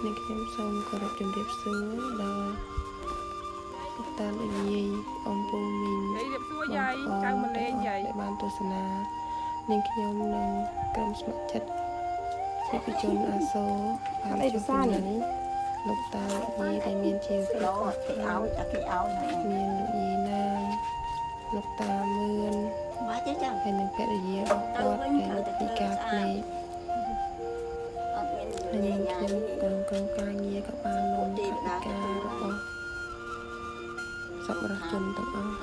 នេះខ្ញុំសូមគោរពជំរាបសួរដល់លោកតាលោកយាយអំពូមីងជំរាបសួរយាយចៅម្លេងយាយបានទស្សនានាងខ្ញុំនឹងក្រុមស្ម័គ្រចិត្តជាបជនអាសូរបានជួបគ្នាលោកតាលោកយាយដែលមានជាប្រកបគេឲ្យមានលោកយាយណាមលោកតាមឿនហើយនឹងភរិយារបស់គាត់ដែលពិការភ្នែកហើយនាងខ្ញុំក្រុមការងារក៏បាននាំថវិការបស់សប្បុរសជនទាំងអស់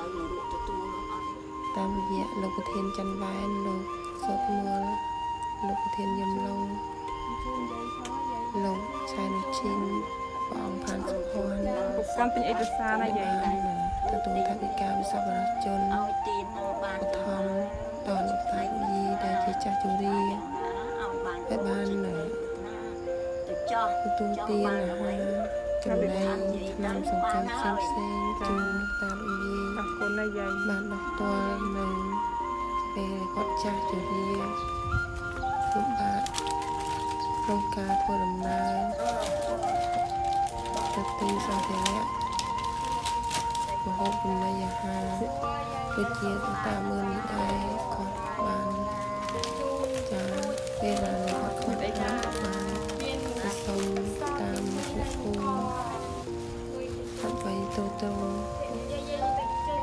តាមរយៈលោកប្រធានច័ន្ទវ៉ែនលោកសុតមូលលោកប្រធានយមឡុងលោកឆៃនុឈីនព្រះអង្គផានសុភ័ណ្ឌពុកកាន់ពេញឯកសារណាយាយទទួលថវិកាពីសប្បុរសជនឲ្យទានបានបឋមដល់លោកតាលោកយាយដែលជាចាស់ជរាហើយបានទទួលទានអាហារចំណីឆ្នាំសង្គមផ្សេងជូនលោកតាលោកយាយអរគុណណាយាយបានដោះទាល់នៅពេលគាត់ចាស់ជរាលំបាកក្នុងការធ្វើដំណើរទៅទីសម្ភារៈមហូបចំណីអាហារដូចជាតាមមើលនេះដែរគាត់បានចាពេលណាគាត់ខំអីណាបានទៅសុំតាមអ្នកភូមិដើម្បីទូទៅ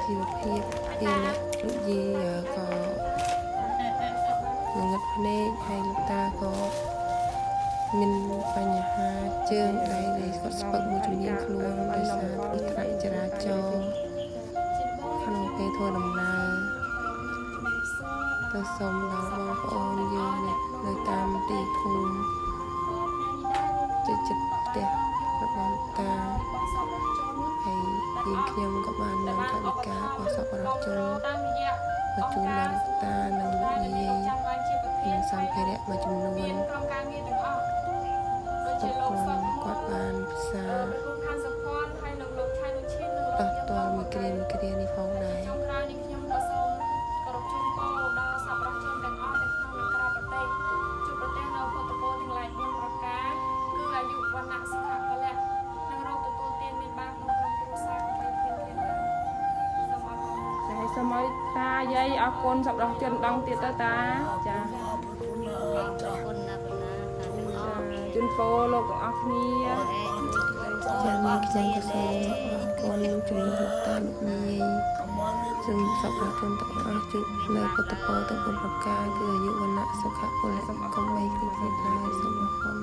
ជីវភាពពីអ្នកលោកយាយក៏ងងឹតភ្នែកហើយលោកតាក៏មានបញ្ហាជើងដៃដែលគាត់ស្ពឹកមួយជំនាញខ្លួនដោយសារគ្រោះថ្នាក់ចរាចរណ៍ក្នុងពេលធ្វើដំណើរទៅសុំដល់បងប្អូនយើងនៅតាមទីភូមិចិត្តផ្ទះរបស់តាហើយយើងខ្ញុំក៏បាននាំថវិការបស់សប្បុរសជនមកជូនដល់តានិងលោកយាយនិងសម្ភារៈមួយចំនួនគាត់បានផ្សារដោះទាល់មួយគ្រានេះផងដែរចុងក្រោយនេះខ្ញុំក៏សូមគោរពជូនពរដល់សប្បុរសជនទាំងអស់នៅក្នុងនិងក្រៅប្រទេសជួបប្រទះនៅពុទ្ធពរទាំងឡាយ4ប្រការគឺអាយុវណ្ណៈសុខៈពលៈនិងរកទទួលទានមានបានក្នុងក្រុមគ្រួសារដើម្បីធានធានបានសូមអរគុណចាសូមឲ្យតាយាយអរគុណសប្បុរសជនដងទៀតទៅតាចាអរគុណណាស់បងណាជូនពរលោកទាំងអស់គ្នាចានាងខ្ញុំក៏សូមអរគុណលោកជំនួសលោកតាលោកយាយសូមសប្បុរសជនទាំងអស់ជួបនៅពុទ្ធពរទាំង4ប្រការគឺអាយុវណ្ណៈសុខៈពលៈកុំបីគ្រីទៀតឡើយសូមអរគុណ